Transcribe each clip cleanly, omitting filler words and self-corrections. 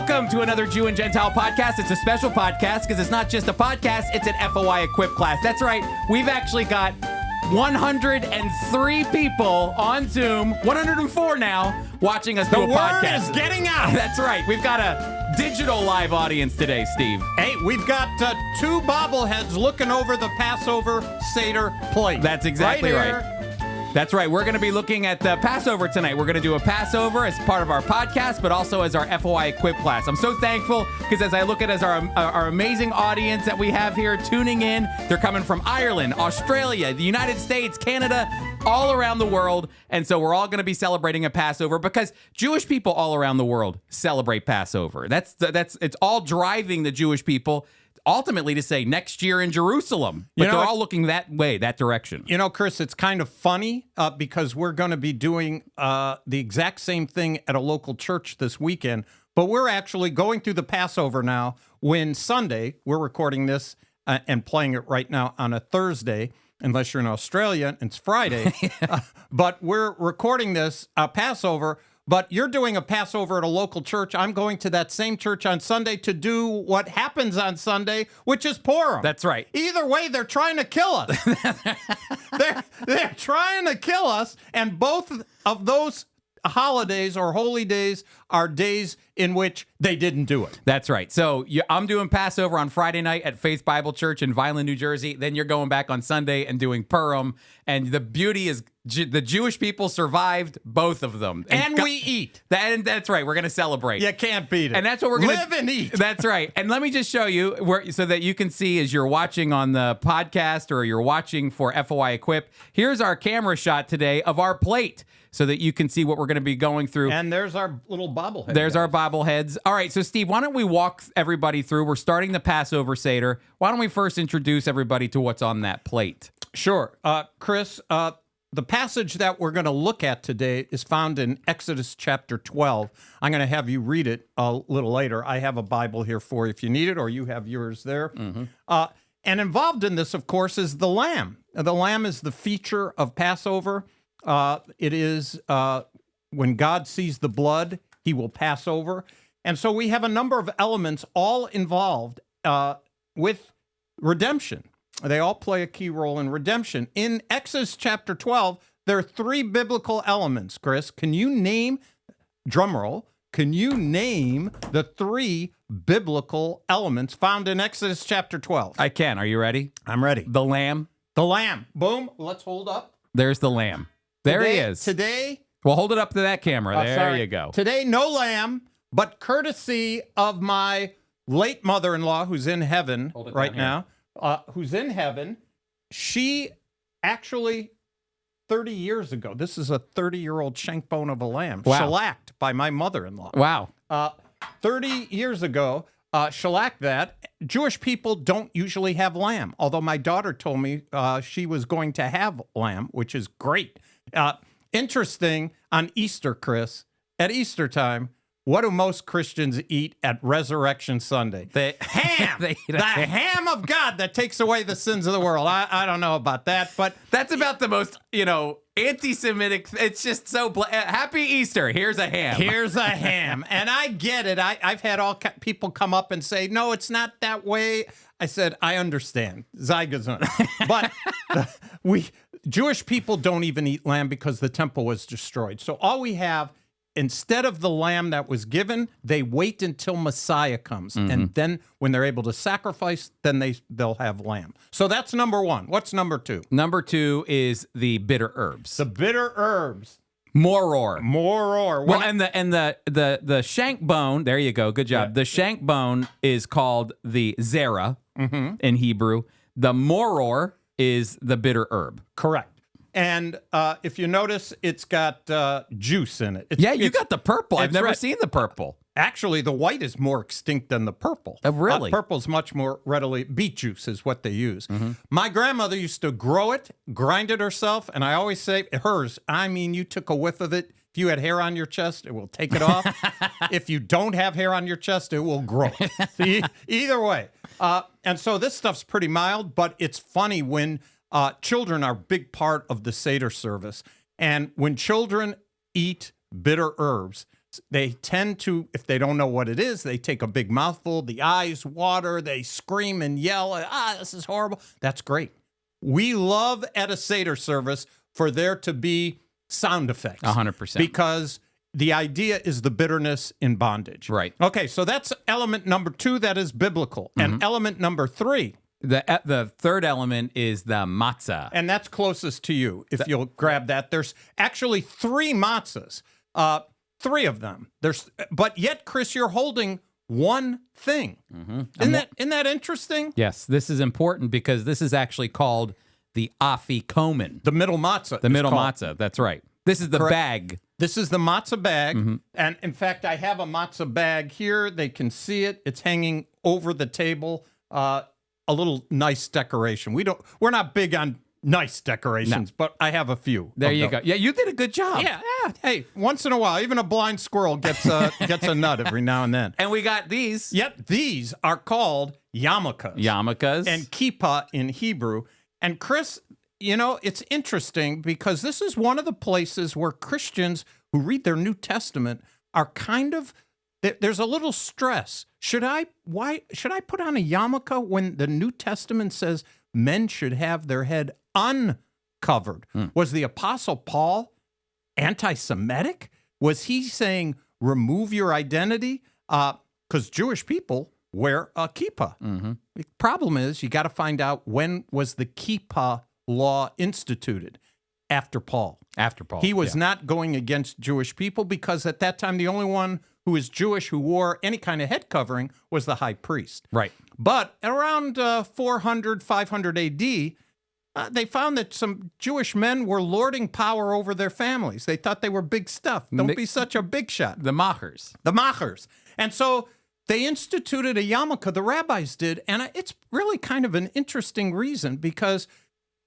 Welcome to another Jew and Gentile podcast. It's a special podcast because it's not just a podcast, it's an FOI Equip class. That's right. We've actually got 103 people on Zoom, 104 now, watching us do a podcast. The word is getting out. That's right. We've got a digital live audience today, Steve. Hey, we've got two bobbleheads looking over the Passover Seder plate. That's exactly right. That's right. We're going to be looking at the Passover tonight. We're going to do a Passover as part of our podcast, but also as our FOI Equip class. I'm so thankful because as I look at our amazing audience that we have here tuning in, they're coming from Ireland, Australia, the United States, Canada, all around the world. And so we're all going to be celebrating a Passover because Jewish people all around the world celebrate Passover. It's all driving the Jewish people ultimately to say next year in Jerusalem. But they're all looking that way, that direction. You know, Chris, it's kind of funny because we're going to be doing the exact same thing at a local church this weekend, but we're actually going through the Passover now when Sunday, we're recording this and playing it right now on a Thursday, unless you're in Australia, it's Friday, but we're recording this Passover. But you're doing a Passover at a local church. I'm going to that same church on Sunday to do what happens on Sunday, which is Purim. That's right. Either way, they're trying to kill us. they're trying to kill us, and both of those holidays or holy days are days in which they didn't do it. That's right. So I'm doing Passover on Friday night at Faith Bible Church in Vineland, New Jersey. Then you're going back on Sunday and doing Purim. And the beauty is the Jewish people survived both of them. And we eat. That's right. We're going to celebrate. You can't beat it. And that's what we're going to live and eat. That's right. And let me just show you so that you can see as you're watching on the podcast or you're watching for FOI Equip. Here's our camera shot today of our plate, so that you can see what we're going to be going through. And there's our little bobblehead. There's our bobbleheads. All right, so Steve, why don't we walk everybody through? We're starting the Passover Seder. Why don't we first introduce everybody to what's on that plate? Sure. Chris, the passage that we're going to look at today is found in Exodus chapter 12. I'm going to have you read it a little later. I have a Bible here for you if you need it, or you have yours there. Mm-hmm. And involved in this, of course, is the lamb. The lamb is the feature of Passover. It is when God sees the blood, he will pass over. And so we have a number of elements all involved with redemption. They all play a key role in redemption. In Exodus chapter 12, there are three biblical elements, Chris. Can you name, drumroll, can you name the three biblical elements found in Exodus chapter 12? I can. Are you ready? I'm ready. The lamb. The lamb. Boom. Let's hold up. There's the lamb. There he is. Today. Well, hold it up to that camera. There you go. Today, no lamb, but courtesy of my late mother-in-law, who's in heaven right now, who's in heaven, she actually, 30 years ago, this is a 30-year-old shank bone of a lamb, shellacked by my mother-in-law. Wow. 30 years ago, shellacked that. Jewish people don't usually have lamb, although my daughter told me she was going to have lamb, which is great. Interesting, on Easter, Chris, at Easter time, what do most Christians eat at Resurrection Sunday? The ham. The ham of God that takes away the sins of the world. I don't know about that, but that's about the most, anti-Semitic. It's just so happy Easter. Here's a ham. Here's a ham. And I get it. I've had people come up and say, no, it's not that way. I said, I understand. Zeigazun. But Jewish people don't even eat lamb because the temple was destroyed. So all we have, instead of the lamb that was given, they wait until Messiah comes. Mm-hmm. And then when they're able to sacrifice, then they'll have lamb. So that's number one. What's number two? Number two is the bitter herbs. The bitter herbs. Moror. Well, and the shank bone, there you go. Good job. Yeah. The shank bone is called the zera in Hebrew. The moror is the bitter herb. Correct. And if you notice, it's got juice in it. You got the purple. I've never seen the purple. Actually, the white is more extinct than the purple. Oh, really? Purple's much more readily. Beet juice is what they use. Mm-hmm. My grandmother used to grow it, grind it herself, and I always say, hers, I mean, you took a whiff of it. If you had hair on your chest, it will take it off. If you don't have hair on your chest, it will grow. Either way. And so this stuff's pretty mild, but it's funny when children are a big part of the Seder service. And when children eat bitter herbs, They tend to, if they don't know what it is, they take a big mouthful, the eyes water, they scream and yell, this is horrible. That's great. We love at a Seder service for there to be sound effects. 100%. Because the idea is the bitterness in bondage. Right. Okay, so that's element number 2 that is biblical. And element number 3. The third element is the matzah. And that's closest to you, if you'll grab that. There's actually 3 matzahs. 3 of them. But yet, Chris, you're holding one thing. Isn't that interesting? Yes, this is important because this is actually called the afikomen. The middle matzah. The middle matzah, that's right. This is the bag. This is the matzah bag. And in fact, I have a matzah bag here. They can see it. It's hanging over the table. A little nice decoration. We're not big on nice decorations, but I have a few. There you go. Yeah, you did a good job. Yeah. Hey, once in a while, even a blind squirrel gets a nut every now and then. And we got these. Yep, these are called yarmulkes. Yarmulkes. And kippah in Hebrew. And Chris, it's interesting because this is one of the places where Christians who read their New Testament are kind of, there's a little stress. Should I put on a yarmulke when the New Testament says men should have their head uncovered? Was the Apostle Paul anti-Semitic? Was he saying remove your identity? Because Jewish people wear a kippah. The problem is you got to find out when was the kippah law instituted. After Paul. He was not going against Jewish people because at that time the only one who was Jewish who wore any kind of head covering was the high priest. Right. But around 400, 500 AD, they found that some Jewish men were lording power over their families. They thought they were big stuff. Don't be such a big shot. The machers. And so they instituted a yarmulke, the rabbis did, and it's really kind of an interesting reason because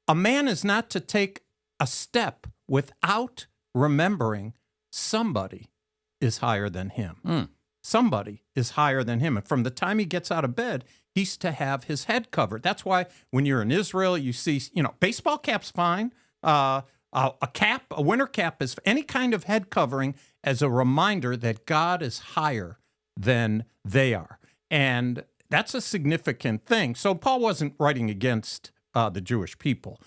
a man is not to take a step without remembering somebody is higher than him. Somebody is higher than him. And from the time he gets out of bed, he's to have his head covered. That's why when you're in Israel, you see, baseball cap's fine. A winter cap is any kind of head covering as a reminder that God is higher than they are. And that's a significant thing. So Paul wasn't writing against the Jewish people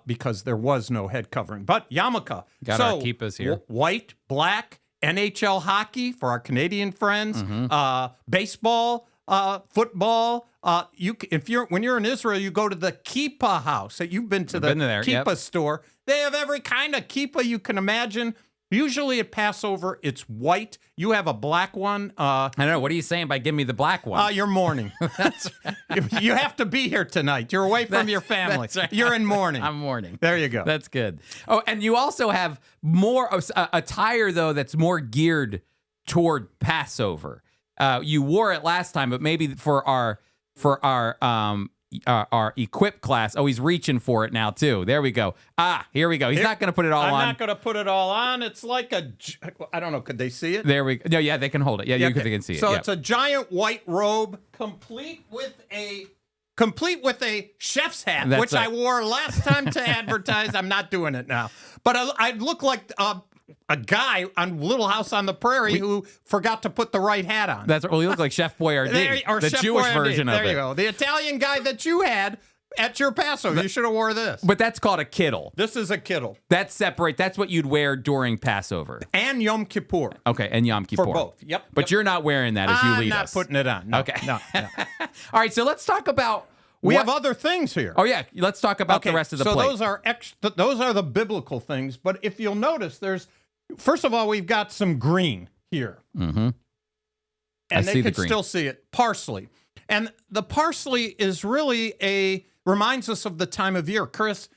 because there was no head covering. But yarmulke. Got our kippahs here. White, black, NHL hockey for our Canadian friends, baseball, football. When you're in Israel, you go to the kippah house. You've been to the kippah store. They have every kind of kippah you can imagine. Usually at Passover, it's white. You have a black one. I don't know. What are you saying by give me the black one? You're mourning. You have to be here tonight. You're away from your family. Right. You're in mourning. I'm mourning. There you go. That's good. Oh, and you also have more attire, though, that's more geared toward Passover. You wore it last time, but maybe for our Equip class. Oh, he's reaching for it now, too. There we go. Here we go. He's not going to put it all on. I'm not going to put it all on. It's like I don't know. Could they see it? There we go. No, yeah, they can hold it. Yeah, they can see it. So it's a giant white robe, complete with a chef's hat, which I wore last time to advertise. I'm not doing it now. But I look like a guy on Little House on the Prairie who forgot to put the right hat on. That's you look like Chef Boyardee, the Chef Jewish Boyardee. version of it. There you go. The Italian guy that you had at your Passover. You should have wore this. But that's called a kittel. This is a kittel. That's separate. That's what you'd wear during Passover. And Yom Kippur. Okay, and Yom Kippur. For both. Yep. But you're not wearing that as you lead us. I'm not putting it on. No, okay. No. All right, so let's talk about... We have other things here. Oh, yeah. Let's talk about the rest of the plate. So those are the biblical things. But if you'll notice, first of all, we've got some green here. Mm-hmm. And they can still see it. Parsley. And the parsley is really reminds us of the time of year. Chris,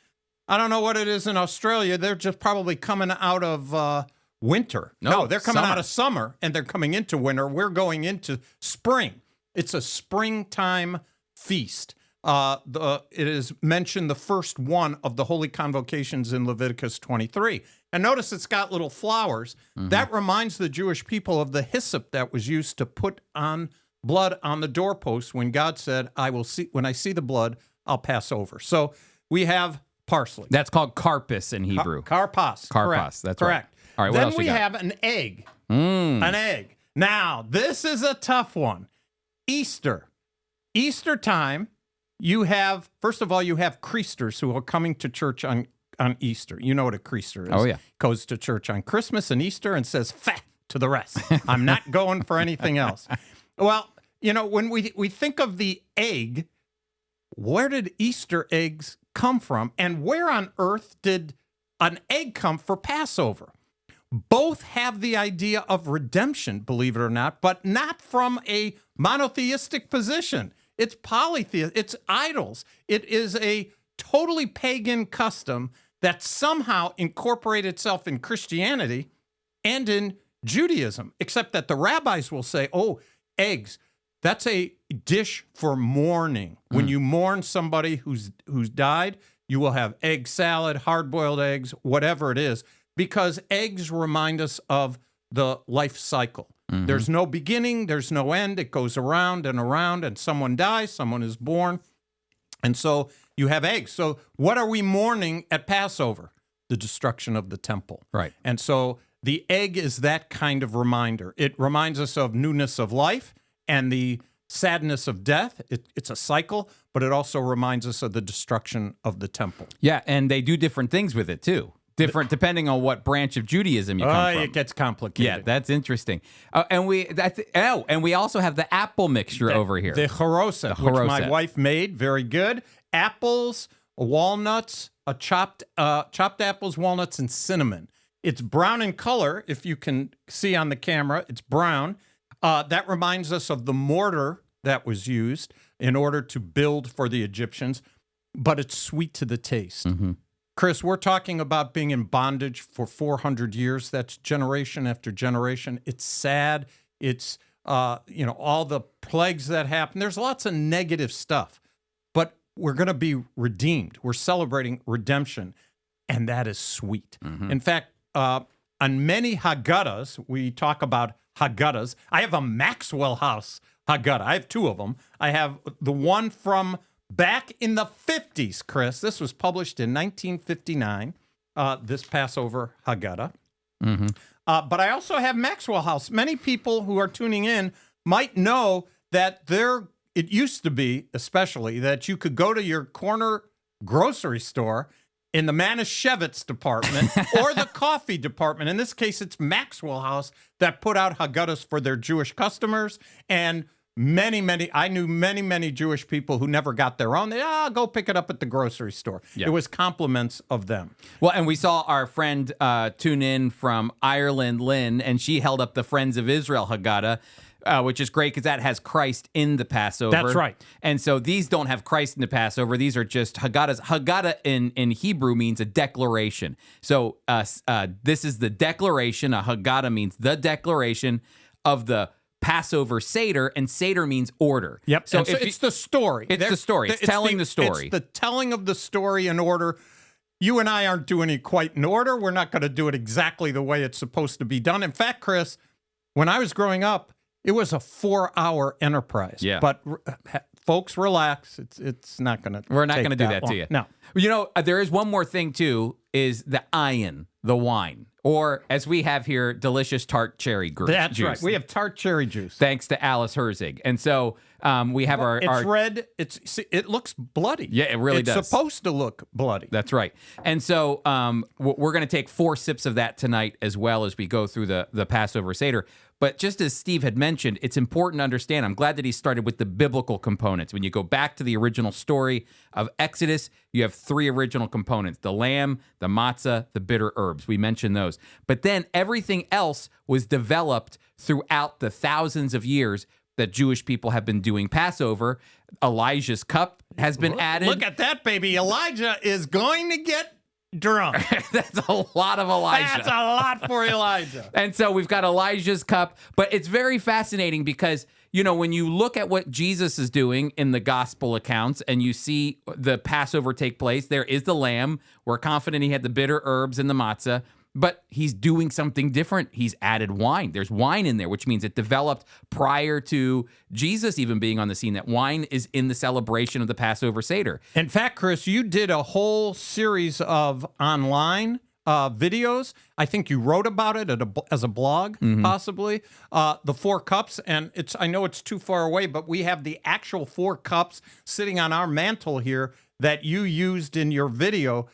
I don't know what it is in Australia. They're just probably coming out of winter. No, they're coming out of summer, and they're coming into winter. We're going into spring. It's a springtime feast. It is mentioned the first one of the holy convocations in Leviticus 23. And notice it's got little flowers. Mm-hmm. That reminds the Jewish people of the hyssop that was used to put on blood on the doorpost when God said, when I see the blood, I'll pass over. So we have parsley. That's called karpas in Hebrew. Karpas. Karpas, that's correct. All right, what Then else you we got? have an egg. An egg. Now, this is a tough one. Easter. Easter time, first of all, you have creasters who are coming to church on Easter. You know what a creaster is. Oh, yeah. Goes to church on Christmas and Easter and says, "Fah," to the rest. I'm not going for anything else. Well, when we think of the egg, where did Easter eggs come from? And where on earth did an egg come for Passover? Both have the idea of redemption, believe it or not, but not from a monotheistic position. It's polytheistic. It's idols. It is a totally pagan custom that somehow incorporated itself in Christianity and in Judaism, except that the rabbis will say, oh, eggs, that's a dish for mourning. When you mourn somebody who's died, you will have egg salad, hard-boiled eggs, whatever it is, because eggs remind us of the life cycle. There's no beginning, there's no end. It goes around, and someone dies, someone is born. And so you have eggs. So what are we mourning at Passover? The destruction of the temple. Right. And so the egg is that kind of reminder. It reminds us of newness of life and the sadness of death. It's a cycle, but it also reminds us of the destruction of the temple. Yeah, and they do different things with it, too. Different depending on what branch of Judaism you come from. It gets complicated. Yeah, that's interesting. And we also have the apple mixture over here. The charoset, which my wife made, very good. Apples, walnuts, chopped apples, walnuts, and cinnamon. It's brown in color. If you can see on the camera, it's brown. That reminds us of the mortar that was used in order to build for the Egyptians, but it's sweet to the taste. Chris, we're talking about being in bondage for 400 years. That's generation after generation. It's sad. It's, all the plagues that happen. There's lots of negative stuff, but we're going to be redeemed. We're celebrating redemption, and that is sweet. In fact, on many Haggadahs, we talk about Haggadahs. I have a Maxwell House Haggadah. I have two of them. I have the one from back in the 50s, Chris. This was published in 1959, this Passover Haggadah. But I also have Maxwell House. Many people who are tuning in might know that it used to be, especially, that you could go to your corner grocery store in the Manischewitz department or the coffee department. In this case, it's Maxwell House that put out Haggadahs for their Jewish customers. And I knew many Jewish people who never got their own. I'll go pick it up at the grocery store. Yeah. It was compliments of them. Well, and we saw our friend tune in from Ireland, Lynn, and she held up the Friends of Israel Haggadah, which is great because that has Christ in the Passover. That's right. And so these don't have Christ in the Passover. These are just Haggadahs. Haggadah in Hebrew means a declaration. So this is the declaration. A Haggadah means the declaration of the Passover Seder, and Seder means order. Yep. So it's the story. It's the story. It's telling the story. It's the telling of the story in order. You and I aren't doing it quite in order. We're not going to do it exactly the way it's supposed to be done. In fact, Chris, when I was growing up, it was a 4-hour enterprise. Yeah. But folks, relax. It's not going to. We're not going to do that to you. No. There is one more thing too. Is the ayin, the wine. Or, as we have here, delicious tart cherry juice. That's right. We have tart cherry juice. Thanks to Alice Herzig. And so we have It's red. It looks bloody. Yeah, it really does. It's supposed to look bloody. That's right. And so we're going to take 4 sips of that tonight as well as we go through the Passover Seder. But just as Steve had mentioned, it's important to understand, I'm glad that he started with the biblical components. When you go back to the original story of Exodus, you have 3 original components: the lamb, the matzah, the bitter herbs. We mentioned those. But then everything else was developed throughout the thousands of years that Jewish people have been doing Passover. Elijah's cup has been added. Look at that, baby. Elijah is going to get drunk. That's a lot of Elijah. That's a lot for Elijah. And so we've got Elijah's cup, but it's very fascinating because, when you look at what Jesus is doing in the gospel accounts and you see the Passover take place, there is the lamb. We're confident he had the bitter herbs and the matzah, but he's doing something different. He's added wine. There's wine in there, which means it developed prior to Jesus even being on the scene. That wine is in the celebration of the Passover Seder. In fact, Chris, you did a whole series of online videos. I think you wrote about it as a blog, possibly. The 4 cups, and I know it's too far away, but we have the actual 4 cups sitting on our mantle here that you used in your video,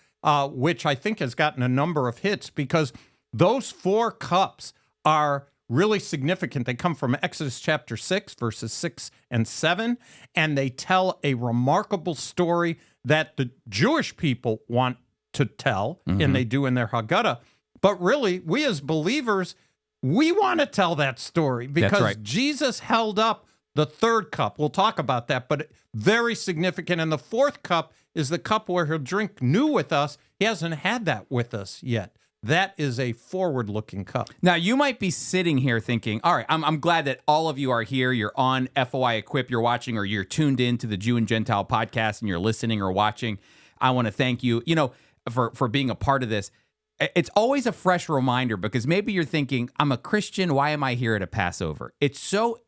which I think has gotten a number of hits because those 4 cups are really significant. They come from Exodus chapter 6, verses 6 and 7, and they tell a remarkable story that the Jewish people want to tell, and they do in their Haggadah. But really, we as believers, we want to tell that story because Jesus held up the 3rd cup. We'll talk about that, but very significant. And the 4th cup is the cup where he'll drink new with us. He hasn't had that with us yet. That is a forward-looking cup. Now, you might be sitting here thinking, all right, I'm glad that all of you are here. You're on FOI Equip, you're watching, or you're tuned in to the Jew and Gentile podcast, and you're listening or watching. I want to thank you, for being a part of this. It's always a fresh reminder because maybe you're thinking, I'm a Christian. Why am I here at a Passover? It's so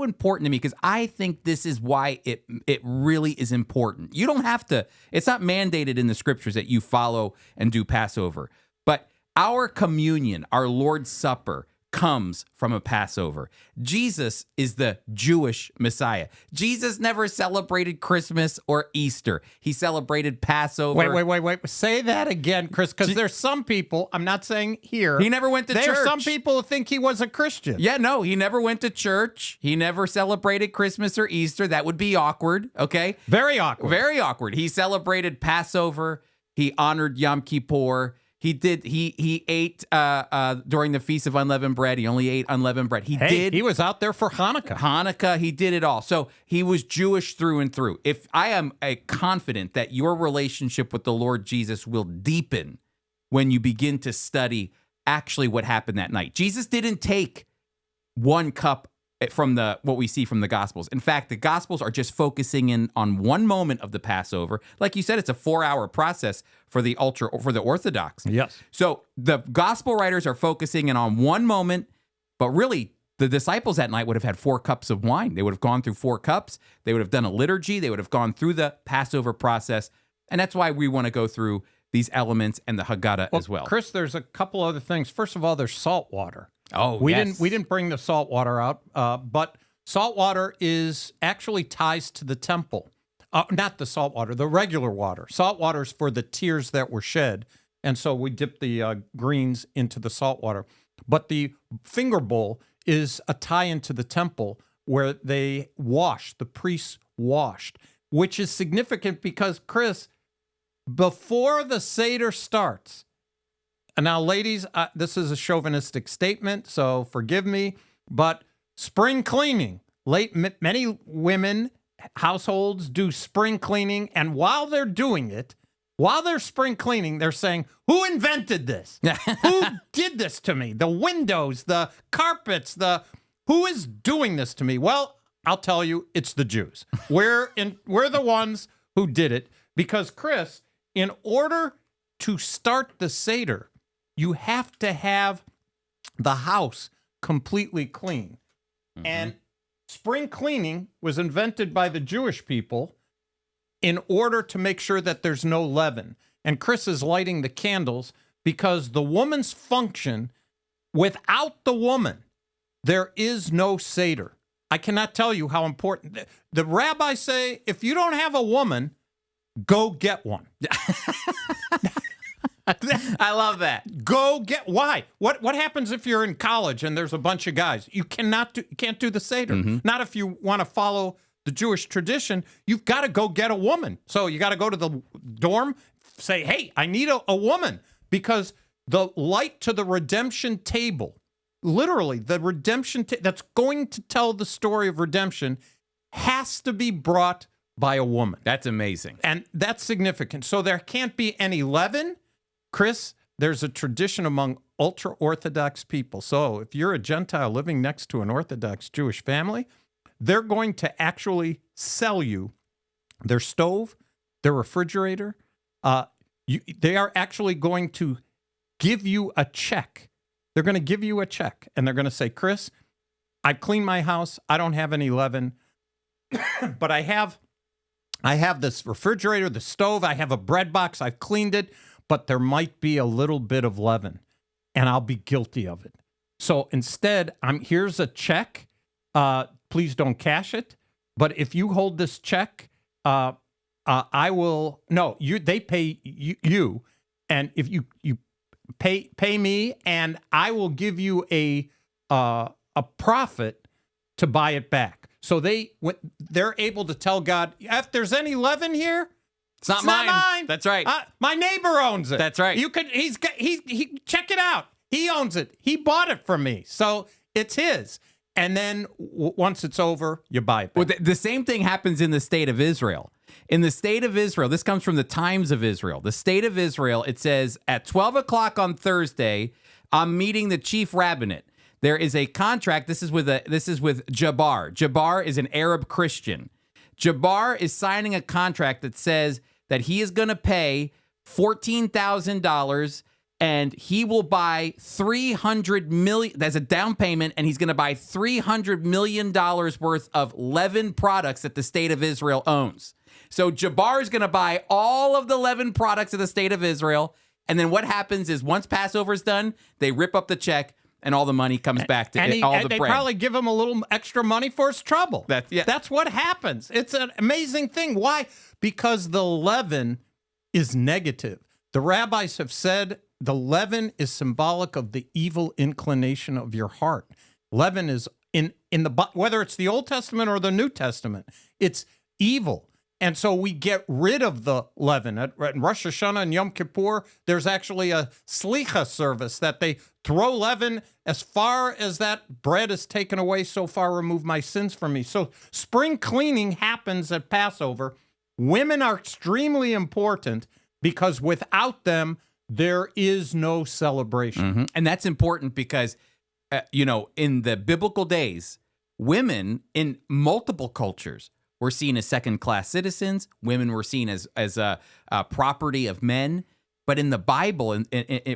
important to me because I think this is why it really is important. You don't have to. It's not mandated in the scriptures that you follow and do Passover. But our communion, our Lord's Supper, comes from a Passover. Jesus is the Jewish Messiah. Jesus never celebrated Christmas or Easter. He celebrated Passover. Wait. Say that again, Chris, because there's some people, I'm not saying here. He never went to church. There are some people who think he was a Christian. Yeah, no, he never went to church. He never celebrated Christmas or Easter. That would be awkward, okay? Very awkward. Very awkward. He celebrated Passover. He honored Yom Kippur. He did. He ate during the Feast of Unleavened Bread. He only ate unleavened bread. He was out there for Hanukkah. He did it all. So he was Jewish through and through. If I am confident that your relationship with the Lord Jesus will deepen when you begin to study actually what happened that night. Jesus didn't take 1 cup from what we see from the Gospels. In fact, the Gospels are just focusing in on one moment of the Passover. Like you said, it's a 4-hour process for the Orthodox. Yes. So the Gospel writers are focusing in on one moment, but really the disciples that night would have had 4 cups of wine. They would have gone through 4 cups. They would have done a liturgy. They would have gone through the Passover process. And that's why we want to go through these elements and the Haggadah as well. Chris, there's a couple other things. First of all, there's salt water. Oh, we yes. didn't bring the salt water out, but salt water is actually ties to the temple. Not the salt water, the regular water. Salt water is for the tears that were shed, and so we dip the greens into the salt water. But the finger bowl is a tie into the temple where the priests washed, which is significant because, Chris, before the Seder starts. And now, ladies, this is a chauvinistic statement, so forgive me, but spring cleaning. Many women, households do spring cleaning, and while they're doing it, while they're spring cleaning, they're saying, who invented this? Who did this to me? The windows, the carpets, who is doing this to me? Well, I'll tell you, it's the Jews. We're the ones who did it because, Chris, in order to start the Seder, you have to have the house completely clean. Mm-hmm. And spring cleaning was invented by the Jewish people in order to make sure that there's no leaven. And Chris is lighting the candles because the woman's function, without the woman, there is no Seder. I cannot tell you how important. The rabbis say, if you don't have a woman, go get one. I love that. Go get. Why? What happens if you're in college and there's a bunch of guys? You can't do the Seder. Mm-hmm. Not if you want to follow the Jewish tradition. You've got to go get a woman. So you got to go to the dorm, say, hey, I need a woman, because the light to the redemption table, literally the redemption that's going to tell the story of redemption, has to be brought by a woman. That's amazing. And that's significant. So there can't be any leaven. Chris, there's a tradition among ultra-Orthodox people. So if you're a Gentile living next to an Orthodox Jewish family, they're going to actually sell you their stove, their refrigerator. They are actually going to give you a check. They're going to give you a check, and they're going to say, Chris, I've cleaned my house. I don't have any leaven, but I have this refrigerator, the stove. I have a bread box. I've cleaned it. but there might be a little bit of leaven, and I'll be guilty of it. So instead, here's a check. Please don't cash it. But if you hold this check, I will. No, they pay you, and if you pay me, and I will give you a profit to buy it back. So they're able to tell God, if there's any leaven here, it's not mine. That's right. My neighbor owns it. That's right. You could. He check it out. He owns it. He bought it from me, so it's his. And then once it's over, you buy it back. Well, the same thing happens in the state of Israel. In the state of Israel, this comes from the Times of Israel. The state of Israel, it says, at 12 o'clock on Thursday, I'm meeting the chief rabbinate. There is a contract. This is with Jabbar. Jabbar is an Arab Christian. Jabbar is signing a contract that says that he is going to pay $14,000 and he will buy $300 million. That's a down payment, and he's going to buy $300 million worth of leaven products that the state of Israel owns. So Jabbar is going to buy all of the leaven products of the state of Israel, and then what happens is once Passover is done, they rip up the check, and all the money comes back to all the they bread. Probably give him a little extra money for his trouble. Yeah. That's what happens. It's an amazing thing. Why? Because the leaven is negative. The rabbis have said the leaven is symbolic of the evil inclination of your heart. Leaven is in the whether it's the Old Testament or the New Testament, it's evil. And so we get rid of the leaven. At Rosh Hashanah and Yom Kippur, there's actually a slicha service that they throw leaven as far as that bread is taken away, so far remove my sins from me. So spring cleaning happens at Passover. Women are extremely important because without them, there is no celebration. Mm-hmm. And that's important because, in the biblical days, women in multiple cultures were seen as second-class citizens. Women were seen as a property of men. But in the Bible and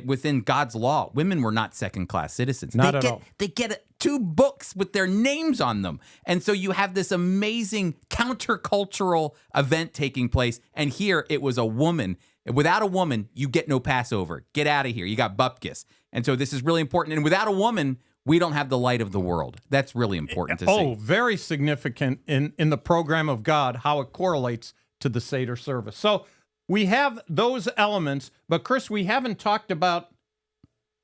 within God's law, women were not second-class citizens. Not at all. They get 2 books with their names on them. And so you have this amazing countercultural event taking place. And here it was a woman. Without a woman, you get no Passover. Get out of here. You got bupkis. And so this is really important. And without a woman, we don't have the light of the world. That's really important to see. Oh, very significant in the program of God, how it correlates to the Seder service. So we have those elements, but Chris, we haven't talked about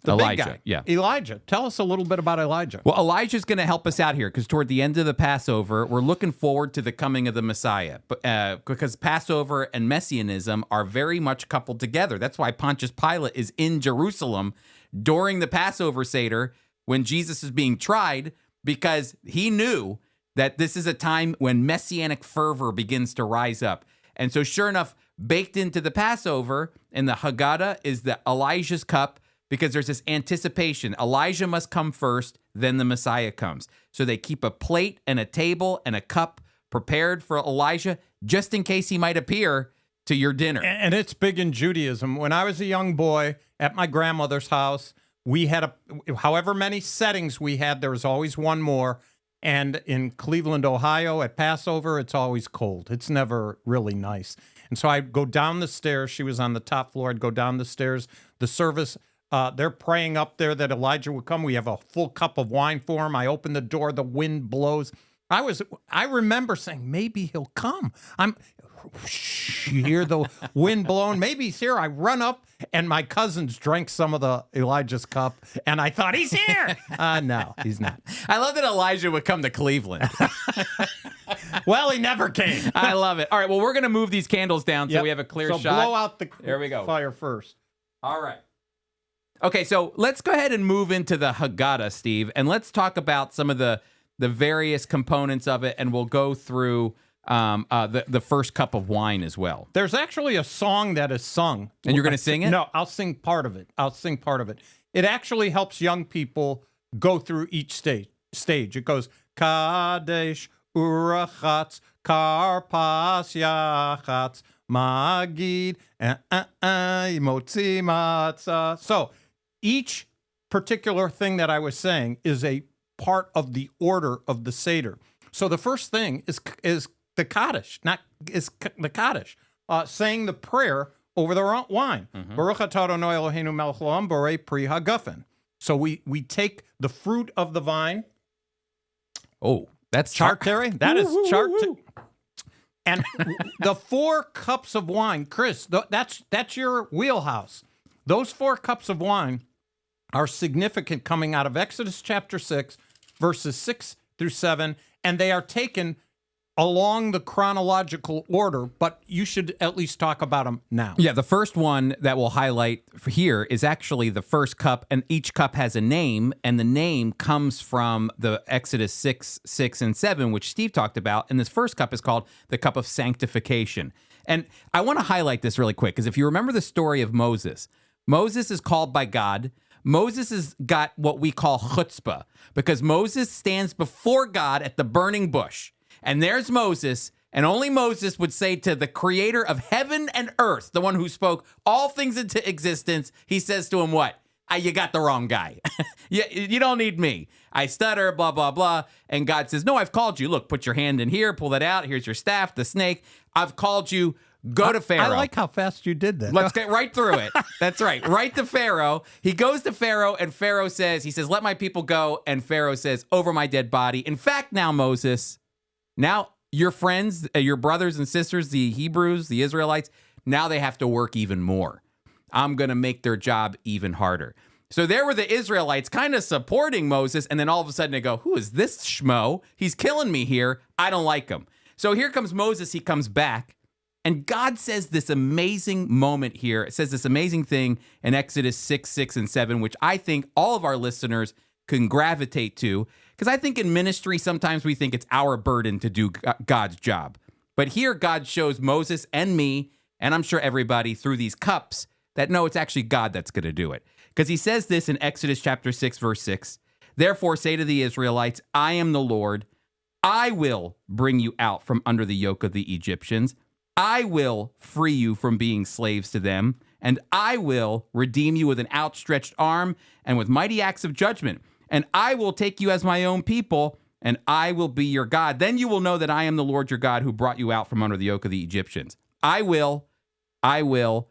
the Elijah. big guy. Yeah. Elijah. Tell us a little bit about Elijah. Well, Elijah's going to help us out here because toward the end of the Passover, we're looking forward to the coming of the Messiah. Because Passover and Messianism are very much coupled together. That's why Pontius Pilate is in Jerusalem during the Passover Seder when Jesus is being tried, because he knew that this is a time when messianic fervor begins to rise up. And so sure enough, baked into the Passover in the Haggadah is the Elijah's cup, because there's this anticipation. Elijah must come first, then the Messiah comes. So they keep a plate and a table and a cup prepared for Elijah just in case he might appear to your dinner. And it's big in Judaism. When I was a young boy at my grandmother's house, we had however many settings we had, there was always one more. And in Cleveland, Ohio, at Passover, it's always cold. It's never really nice. And so I'd go down the stairs. She was on the top floor. I'd go down the stairs. The service, they're praying up there that Elijah would come. We have a full cup of wine for him. I open the door. The wind blows. I remember saying, maybe he'll come. You hear the wind blowing. Maybe he's here. I run up, and my cousins drank some of the Elijah's cup, and I thought, he's here. No, he's not. I love that Elijah would come to Cleveland. Well, he never came. I love it. All right, well, we're going to move these candles down so we have a clear shot. So blow out the There we go. fire first. All right. Okay, so let's go ahead and move into the Haggadah, Steve, and let's talk about some of the various components of it, and we'll go through the first cup of wine as well. There's actually a song that is sung. And you're going to sing it? No, I'll sing part of it. It actually helps young people go through each stage. It goes, Kadesh, Urachatz, Karpas, Yachatz, Magid, Motzi, Matzah. So each particular thing that I was saying is a part of the order of the Seder. So the first thing is the Kaddish, saying the prayer over the wine. Baruch atah Adonai Eloheinu melech haolam borei pri hagafen. So we take the fruit of the vine. Oh, that's Terry. That is chart. And the 4 cups of wine, Chris, that's your wheelhouse. Those 4 cups of wine are significant coming out of Exodus chapter 6, verses 6 through 7, and they are taken along the chronological order, but you should at least talk about them now. Yeah, the first one that we'll highlight here is actually the first cup, and each cup has a name, and the name comes from the Exodus 6, 6, and 7, which Steve talked about, and this first cup is called the cup of sanctification. And I want to highlight this really quick, because if you remember the story of Moses, Moses is called by God. Moses has got what we call chutzpah, because Moses stands before God at the burning bush. And there's Moses, and only Moses would say to the creator of heaven and earth, the one who spoke all things into existence, he says to him, what? You got the wrong guy. You don't need me. I stutter, blah, blah, blah. And God says, no, I've called you. Look, put your hand in here, pull that out. Here's your staff, the snake. I've called you. Go to Pharaoh. I like how fast you did that. Let's get right through it. That's right. Right to Pharaoh. He goes to Pharaoh, and Pharaoh says, let my people go. And Pharaoh says, over my dead body. In fact, now, Moses, now your friends, your brothers and sisters, the Hebrews, the Israelites, now they have to work even more. I'm going to make their job even harder. So there were the Israelites kind of supporting Moses, and then all of a sudden they go, who is this schmo? He's killing me here. I don't like him. So here comes Moses. He comes back, and God says this amazing moment here. It says this amazing thing in Exodus 6, 6, and 7, which I think all of our listeners can gravitate to, because I think in ministry, sometimes we think it's our burden to do God's job. But here God shows Moses and me, and I'm sure everybody through these cups, that no, it's actually God that's going to do it. Because he says this in Exodus chapter 6, verse 6, therefore say to the Israelites, I am the Lord. I will bring you out from under the yoke of the Egyptians. I will free you from being slaves to them, and I will redeem you with an outstretched arm and with mighty acts of judgment. And I will take you as my own people, and I will be your God. Then you will know that I am the Lord your God who brought you out from under the yoke of the Egyptians. I will, I will,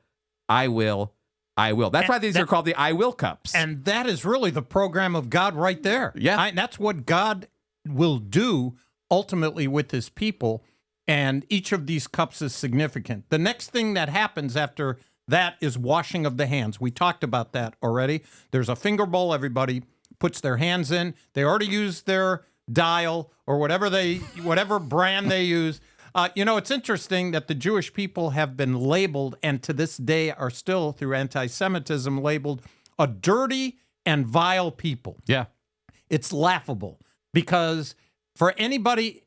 I will, I will. That's why these are called the I will cups. And that is really the program of God right there. Yeah. That's what God will do ultimately with his people. And each of these cups is significant. The next thing that happens after that is washing of the hands. We talked about that already. There's a finger bowl. Everybody puts their hands in. They already used their dial or whatever brand they use. It's interesting that the Jewish people have been labeled, and to this day are still, through anti-Semitism, labeled a dirty and vile people. Yeah. It's laughable because for anybody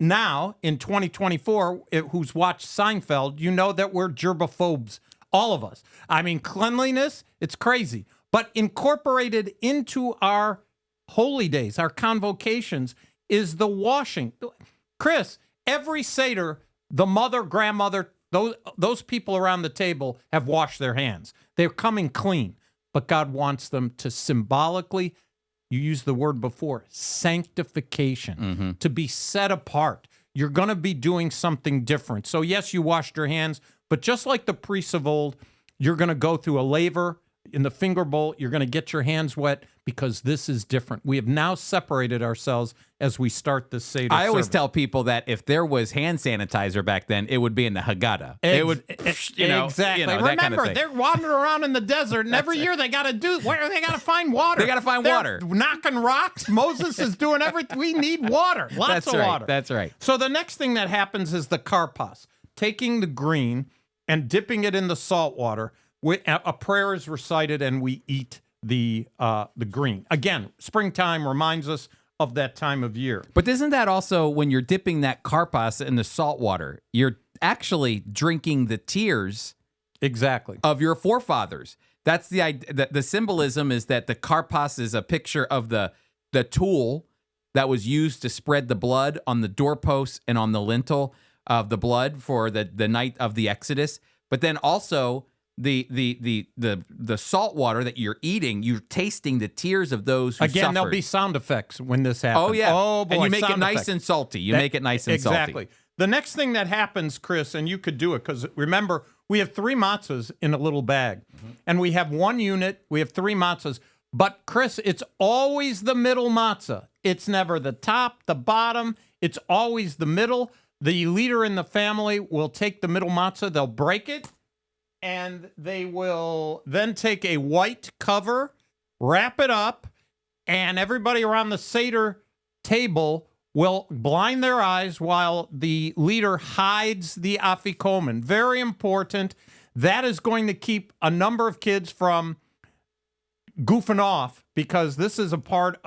now in 2024 who's watched Seinfeld, you know that we're gerbophobes, all of us. I mean, cleanliness, it's crazy. But incorporated into our holy days, our convocations, is the washing. Chris, every Seder, the mother, grandmother, those people around the table have washed their hands. They're coming clean. But God wants them to symbolically, you used the word before, sanctification, to be set apart. You're going to be doing something different. So yes, you washed your hands, but just like the priests of old, you're going to go through a laver in the finger bowl. You're going to get your hands wet because this is different. We have now separated ourselves as we start this Seder I always service. tell people that if there was hand sanitizer back then, it would be in the Haggadah. It would, exactly. that Remember, kind of thing. they're wandering around in the desert, and every year they got to do. Where they got to find water. They got to find They're water. knocking rocks. Moses is doing everything. We need water. Lots of water. That's right. So the next thing that happens is the karpas, taking the green and dipping it in the salt water. A prayer is recited, and we eat the green. Again, springtime reminds us of that time of year. But isn't that also when you're dipping that karpas in the salt water, you're actually drinking the tears Exactly. of your forefathers? That's the idea. The symbolism is that the karpas is a picture of the tool that was used to spread the blood on the doorposts and on the lintel of the blood for the night of the Exodus. But then also the salt water that you're eating, you're tasting the tears of those who Again, suffered. there'll be sound effects when this happens. Oh, yeah. Oh, boy. And you make it sound nice effects. and salty. You make it nice and salty. Exactly. The next thing that happens, Chris, and you could do it, because remember, we have 3 matzahs in a little bag, and we have 1 unit. We have 3 matzahs. But, Chris, it's always the middle matzah. It's never the top, the bottom. It's always the middle. The leader in the family will take the middle matzah. They'll break it, and they will then take a white cover, wrap it up, and everybody around the Seder table will blind their eyes while the leader hides the afikomen. Very important. That is going to keep a number of kids from goofing off, because this is a part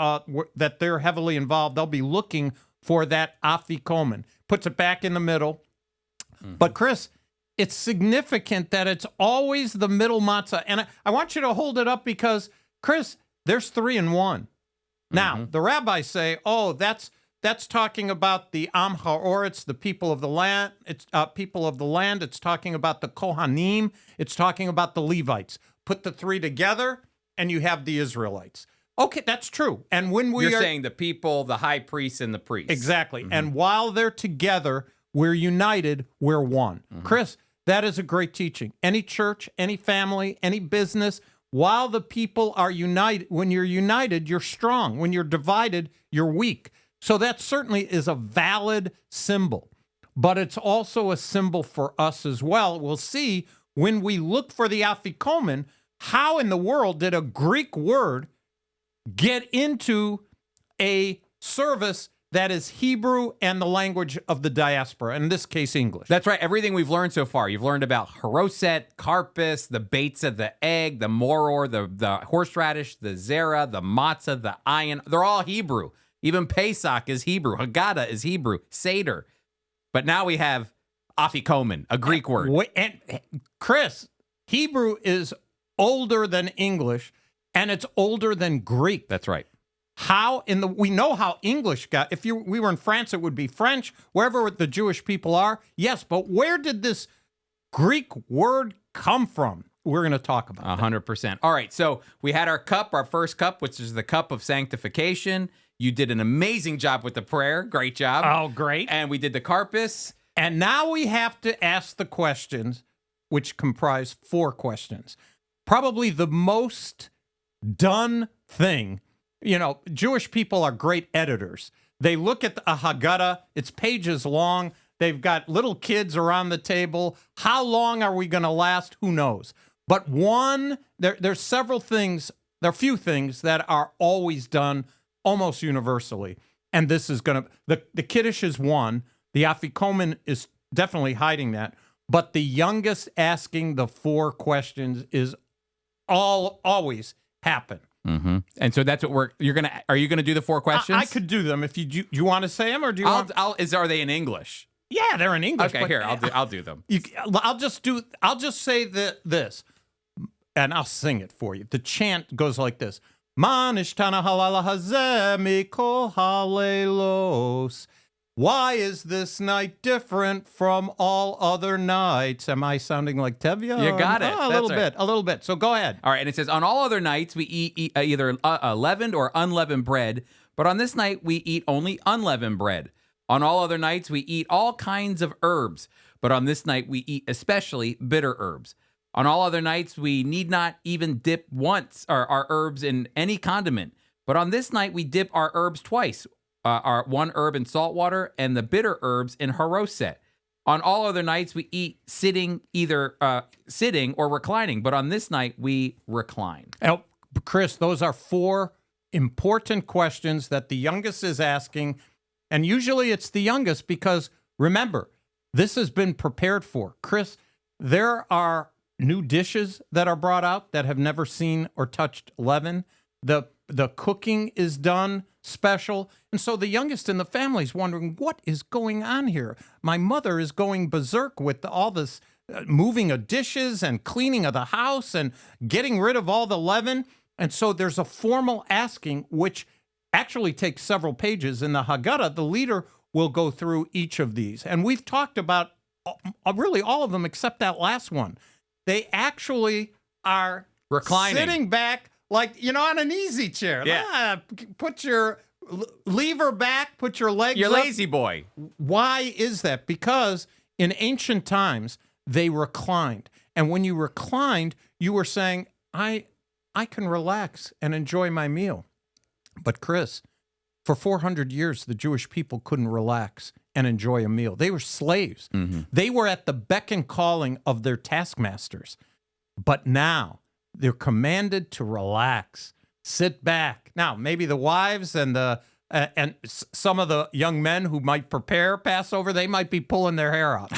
that they're heavily involved. They'll be looking for that afikomen. Puts it back in the middle. But, Chris, it's significant that it's always the middle matzah. And I want you to hold it up because, Chris, there's 3 in 1. Now, the rabbis say, oh, that's talking about the Am Ha'oretz, the people of the land. It's people of the land. It's talking about the Kohanim. It's talking about the Levites. Put the 3 together, and you have the Israelites. Okay, that's true. And when You're saying the people, the high priest, and the priest. Exactly. And while they're together, we're united, we're one. Chris, that is a great teaching. Any church, any family, any business, while the people are united, when you're united, you're strong. When you're divided, you're weak. So that certainly is a valid symbol. But it's also a symbol for us as well. We'll see when we look for the afikomen, how in the world did a Greek word get into a service that is Hebrew and the language of the diaspora, in this case, English? That's right. Everything we've learned so far. You've learned about haroset, karpis, the beitzah, the egg, the moror, the horseradish, the zera, the matzah, the ayin. They're all Hebrew. Even Pesach is Hebrew. Haggadah is Hebrew. Seder. But now we have afikomen, a Greek word. And Chris, Hebrew is older than English, and it's older than Greek. That's right. We know how English got. If we were in France, it would be French. Wherever the Jewish people are, yes. But where did this Greek word come from? We're going to talk about 100%. All right. So we had our cup, our first cup, which is the cup of sanctification. You did an amazing job with the prayer. Great job. Oh, great. And we did the karpis. And now we have to ask the questions, which comprise 4 questions. Probably the most done thing. You know, Jewish people are great editors. They look at a Haggadah, it's pages long. They've got little kids around the table. How long are we going to last? Who knows? But there's several things, there are a few things that are always done almost universally. And this is going to, the Kiddush is one. The Afikomen is definitely hiding that. But the youngest asking the 4 questions is always happen. Mm-hmm. And so that's what are you gonna do the 4 questions? I could do them if you want to say them, or do you want? Are they in English? Yeah, they're in English. Okay, here, I'll do them. I'll just say this, and I'll sing it for you. The chant goes like this: Man ishtana halala hazeh mikol halelos. Why is this night different from all other nights? Am I sounding like Tevye? You got it. A little bit. So go ahead. All right, and it says, on all other nights, we eat either leavened or unleavened bread, but on this night, we eat only unleavened bread. On all other nights, we eat all kinds of herbs, but on this night, we eat especially bitter herbs. On all other nights, we need not even dip once our herbs in any condiment, but on this night, we dip our herbs twice. Our 1 herb in salt water and the bitter herbs in haroset. On all other nights, we eat either sitting or reclining, but on this night, we recline. Now, Chris, those are 4 important questions that the youngest is asking, and usually it's the youngest because, remember, this has been prepared for. Chris, there are new dishes that are brought out that have never seen or touched leaven. The cooking is done special. And so the youngest in the family is wondering, what is going on here? My mother is going berserk with all this moving of dishes and cleaning of the house and getting rid of all the leaven. And so there's a formal asking, which actually takes several pages. In the Haggadah, the leader will go through each of these. And we've talked about really all of them except that last one. They actually are reclining, sitting back like, on an easy chair. Yeah. Put your lever back, put your legs You're up. lazy boy. Why is that? Because in ancient times, they reclined. And when you reclined, you were saying, I can relax and enjoy my meal. But Chris, for 400 years, the Jewish people couldn't relax and enjoy a meal. They were slaves. They were at the beck and calling of their taskmasters. But now they're commanded to relax, sit back. Now, maybe the wives and some of the young men who might prepare Passover, they might be pulling their hair out.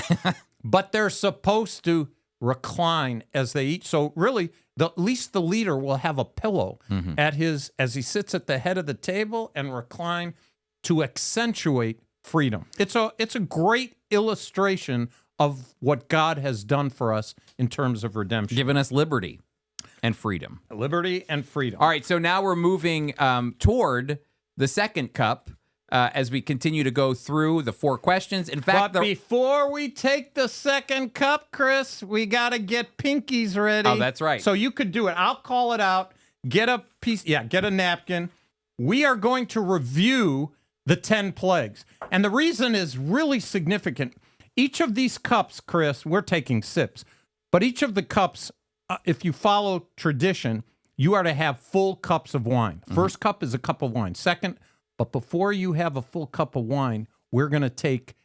But they're supposed to recline as they eat. So really, at least the leader will have a pillow as he sits at the head of the table and recline to accentuate freedom. It's a great illustration of what God has done for us in terms of redemption. Given us liberty and freedom. Liberty and freedom. All right, so now we're moving toward the second cup as we continue to go through the 4 questions. In fact, but before we take the second cup, Chris, we got to get pinkies ready. Oh, that's right. So you could do it. I'll call it out. Get a piece. Yeah, get a napkin. We are going to review the 10 plagues. And the reason is really significant. Each of these cups, Chris, we're taking sips, but each of the cups, if you follow tradition, you are to have full cups of wine. First cup is a cup of wine. Second, but before you have a full cup of wine, we're going to take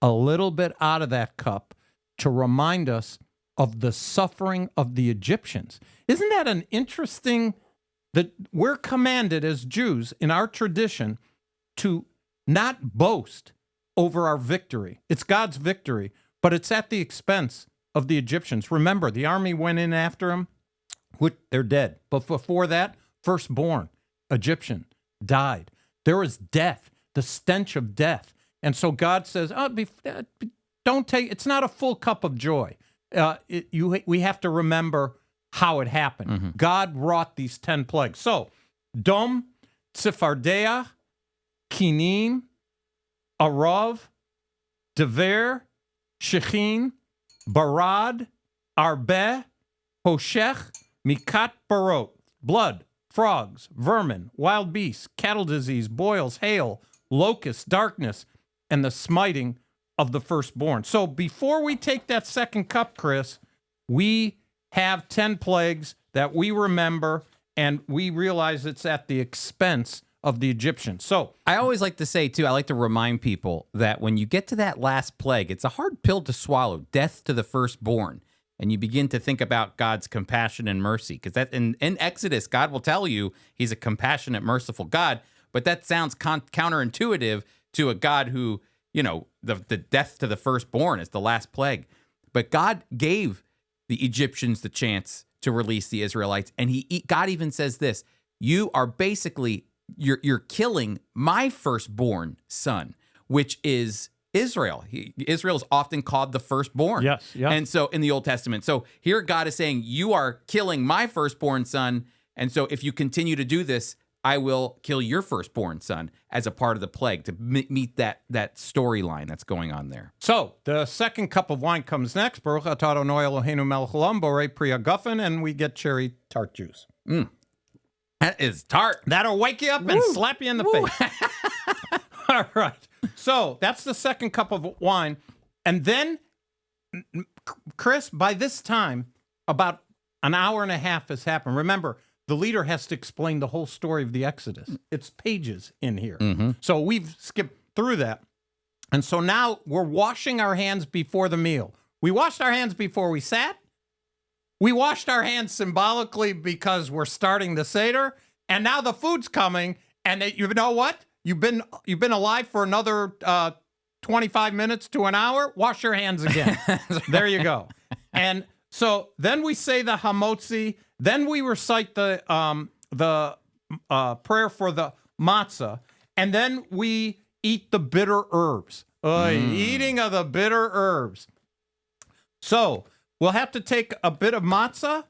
a little bit out of that cup to remind us of the suffering of the Egyptians. Isn't that an interesting, that we're commanded as Jews in our tradition to not boast over our victory. It's God's victory, but it's at the expense of the Egyptians. Remember, the army went in after them. They're dead. But before that, firstborn Egyptian died. There was death, the stench of death. And so God says, don't take, it's not a full cup of joy. We have to remember how it happened. God wrought these 10 plagues. So, Dom, Tzifardea, Kinim, Arav, Dever, Shechin, Barad, Arbeh, Hoshech, Mikat Barot, blood, frogs, vermin, wild beasts, cattle disease, boils, hail, locusts, darkness, and the smiting of the firstborn. So before we take that second cup, Chris, we have 10 plagues that we remember, and we realize it's at the expense of the Egyptians. So I always like to say, too, I like to remind people that when you get to that last plague, it's a hard pill to swallow, death to the firstborn. And you begin to think about God's compassion and mercy. Because that in Exodus, God will tell you he's a compassionate, merciful God. But that sounds counterintuitive to a God who, the death to the firstborn is the last plague. But God gave the Egyptians the chance to release the Israelites. And God even says this, you are basically, you're killing my firstborn son, which is Israel. Israel is often called the firstborn. Yes. And so in the Old Testament. So here God is saying, you are killing my firstborn son. And so if you continue to do this, I will kill your firstborn son as a part of the plague to meet that storyline that's going on there. So the second cup of wine comes next. Baruch atah Adonai Eloheinu melech haolam borei pri hagafen, and we get cherry tart juice. That is tart. That'll wake you up and slap you in the face. All right. So that's the second cup of wine. And then, Chris, by this time, about an hour and a half has happened. Remember, the leader has to explain the whole story of the Exodus. It's pages in here. So we've skipped through that. And so now we're washing our hands before the meal. We washed our hands before we sat. We washed our hands symbolically because we're starting the Seder. And now the food's coming. And you know what? You've been alive for another 25 minutes to an hour. Wash your hands again. There you go. And so then we say the Hamotzi. Then we recite the prayer for the matzah, and then we eat the bitter herbs. Eating of the bitter herbs. So we'll have to take a bit of matzah.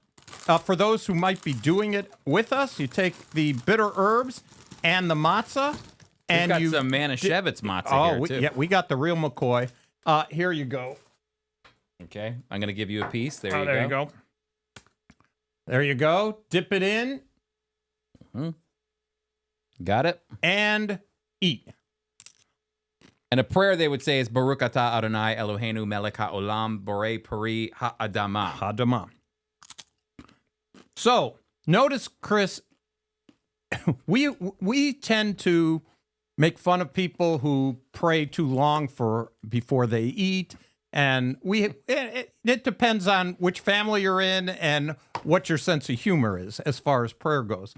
For those who might be doing it with us, you take the bitter herbs and the matzah. And We've got some Manischewitz matzah here, too. Yeah, we got the real McCoy. Here you go. Okay, I'm going to give you a piece. There you go. There you go. Dip it in. Got it. And eat. And a prayer they would say is Baruch atah Adonai Eloheinu melech haolam borei peri ha'adama. Hadama. So notice, Chris, we tend to make fun of people who pray too long before they eat. And it depends on which family you're in and what your sense of humor is as far as prayer goes.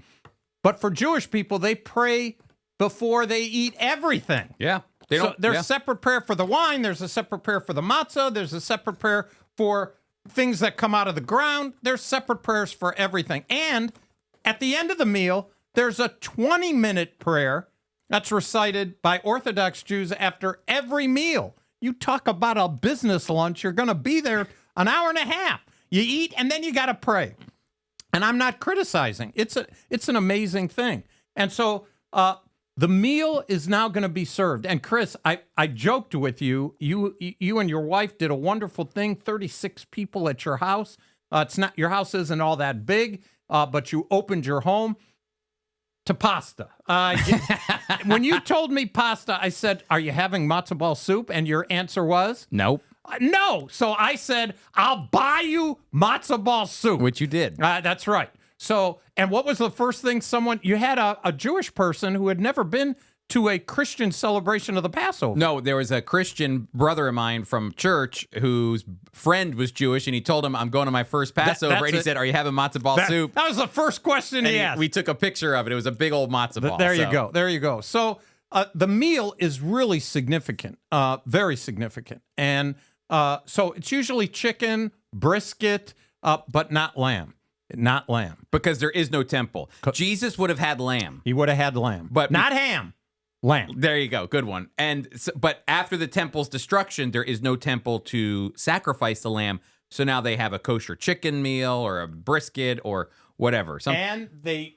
But for Jewish people, they pray before they eat everything. Yeah. There's a separate prayer for the wine. There's a separate prayer for the matzah. There's a separate prayer for things that come out of the ground. There's separate prayers for everything. And at the end of the meal, there's a 20-minute prayer that's recited by Orthodox Jews after every meal. You talk about a business lunch, you're going to be there an hour and a half. You eat, and then you got to pray. And I'm not criticizing. It's an amazing thing. And so the meal is now going to be served. And Chris, I joked with you. You and your wife did a wonderful thing. 36 people at your house. It's not, your house isn't all that big, but you opened your home to pasta. When you told me pasta, I said, "Are you having matzo ball soup?" And your answer was nope. No. So I said, "I'll buy you matzo ball soup," which you did. That's right. So, and what was the first thing you had a Jewish person who had never been to a Christian celebration of the Passover? No, there was a Christian brother of mine from church whose friend was Jewish, and he told him, "I'm going to my first Passover," and he said, "Are you having matzo ball soup?" That was the first question he asked. We took a picture of it. It was a big old matzo ball. There you go. So the meal is really significant, very significant. And so it's usually chicken, brisket, but not lamb. Not lamb. Because there is no temple. Jesus would have had lamb. He would have had lamb. But not ham. Lamb. There you go. Good one. But after the temple's destruction, there is no temple to sacrifice the lamb. So now they have a kosher chicken meal or a brisket or whatever. And they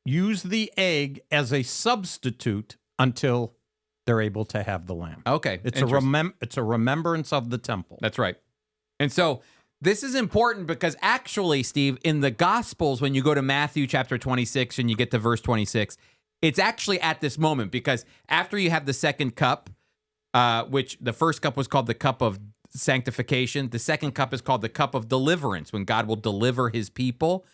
use the egg as a substitute until they're able to have the lamb. Okay. It's a remembrance of the temple. That's right. And so this is important because actually, Steve, in the Gospels, when you go to Matthew chapter 26 and you get to verse 26, it's actually at this moment, because after you have the second cup, which the first cup was called the cup of sanctification, the second cup is called the cup of deliverance, when God will deliver his people.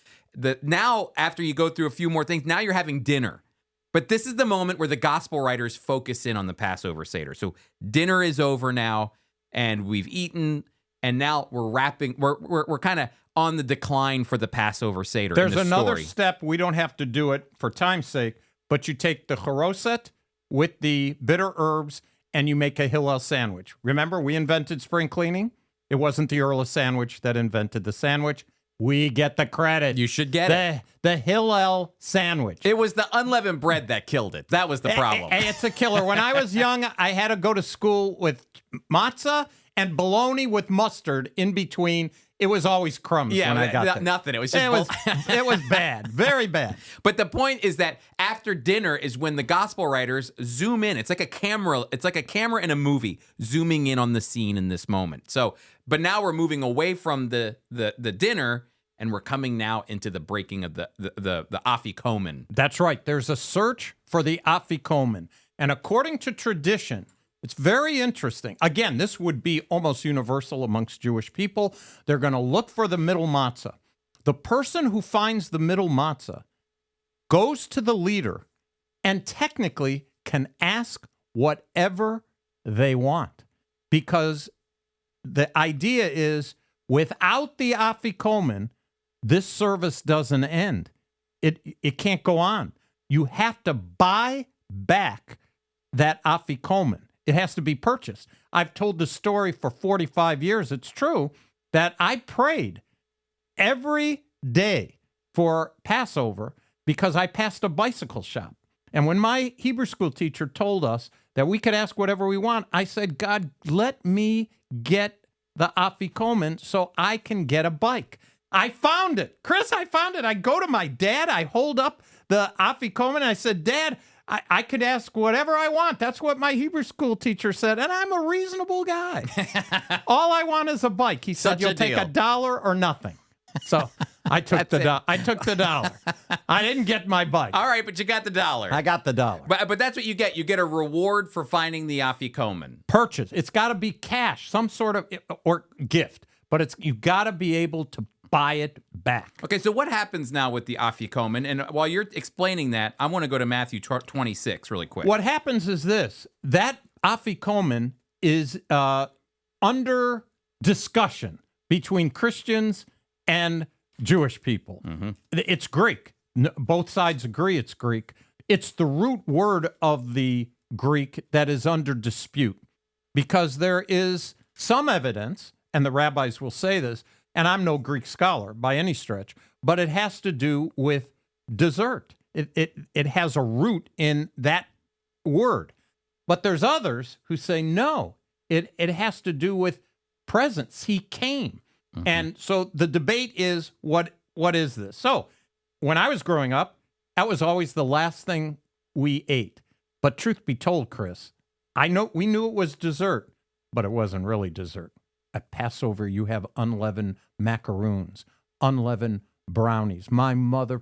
Now, after you go through a few more things, now you're having dinner. But this is the moment where the gospel writers focus in on the Passover Seder. So dinner is over now, and we've eaten, and now we're wrapping. We're kind of on the decline for the Passover Seder. There's another step. We don't have to do it for time's sake. But you take the charoset with the bitter herbs and you make a Hillel sandwich. Remember, we invented spring cleaning. It wasn't the Earl of Sandwich that invented the sandwich. We get the credit. You should get it. The Hillel sandwich. It was the unleavened bread that killed it. That was the problem. It's a killer. When I was young, I had to go to school with matzah and bologna with mustard in between. It was always crumbs when I got there. Nothing. It was just it was bad. Very bad. But the point is that after dinner is when the gospel writers zoom in. It's like a camera. It's like a camera in a movie zooming in on the scene in this moment. So, but now we're moving away from the dinner, and we're coming now into the breaking of the afikomen. That's right. There's a search for the afikomen. And according to tradition, it's very interesting. Again, this would be almost universal amongst Jewish people. They're going to look for the middle matzah. The person who finds the middle matzah goes to the leader and technically can ask whatever they want. Because the idea is, without the afikomen, this service doesn't end. It can't go on. You have to buy back that afikomen. It has to be purchased. I've told the story for 45 years. It's true that I prayed every day for Passover because I passed a bicycle shop. And when my Hebrew school teacher told us that we could ask whatever we want, I said, "God, let me get the afikomen so I can get a bike." I found it. Chris, I found it. I go to my dad. I hold up the afikomen and I said, "Dad, I could ask whatever I want." That's what my Hebrew school teacher said, and I'm a reasonable guy. All I want is a bike. He said, "You'll take $1 or nothing." So I took I took the dollar. I didn't get my bike. All right, but you got the dollar. I got the dollar. But that's what you get. You get a reward for finding the afikomen. Purchase. It's got to be cash, some sort of or gift, but you got to be able to buy it back. Okay, so what happens now with the afikomen? And while you're explaining that, I want to go to Matthew 26 really quick. What happens is this: that afikomen is under discussion between Christians and Jewish people. Mm-hmm. It's Greek. Both sides agree it's Greek. It's the root word of the Greek that is under dispute because there is some evidence, and the rabbis will say this, and I'm no Greek scholar by any stretch, but it has to do with dessert. It has a root in that word. But there's others who say no, it has to do with presence. He came. Mm-hmm. And so the debate is, what is this? So when I was growing up, that was always the last thing we ate. But truth be told, Chris, we knew it was dessert, but it wasn't really dessert. At Passover, you have unleavened macaroons, unleavened brownies. My mother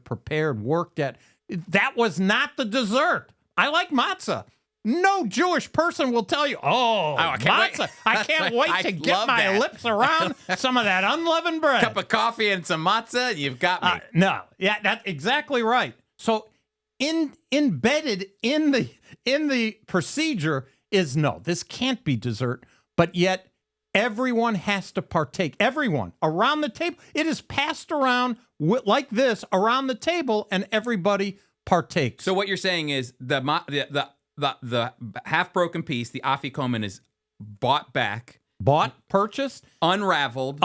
worked at. That was not the dessert. I like matzah. No Jewish person will tell you, I can't wait to get my lips around some of that unleavened bread. Cup of coffee and some matzah, you've got me. No, yeah, that's exactly right. So embedded in the procedure is no, this can't be dessert, but yet everyone has to partake. Everyone around the table. It is passed around like this around the table, and everybody partakes. So what you're saying is the half-broken piece, the afikomen, is bought back. Purchased. Unraveled.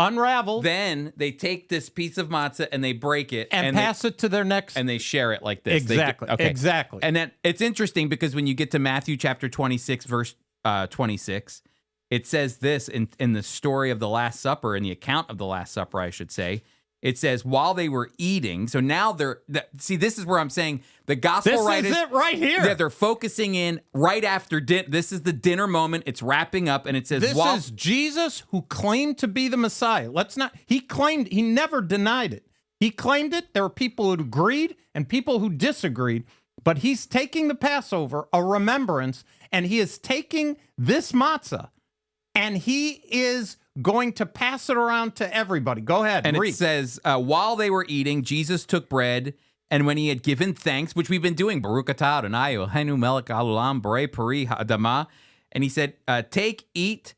Then they take this piece of matzah and they break it. And pass it to their next. And they share it like this. Exactly. Exactly. And then it's interesting because when you get to Matthew chapter 26, verse 26, it says this in the story of the Last Supper, in the account of the Last Supper, I should say. It says, while they were eating, so now this is where I'm saying the gospel writers. This is it right here. Yeah, they're focusing in right after dinner. This is the dinner moment. It's wrapping up, and it says, this is Jesus who claimed to be the Messiah. He never denied it. He claimed it. There were people who agreed and people who disagreed, but he's taking the Passover, a remembrance, and he is taking this matzah, and he is going to pass it around to everybody. Go ahead and read. It says, while they were eating, Jesus took bread, and when he had given thanks, which we've been doing, Baruch atah Adonai Eloheinu melech haolam borei peri ha'adamah, and he said, take, eat,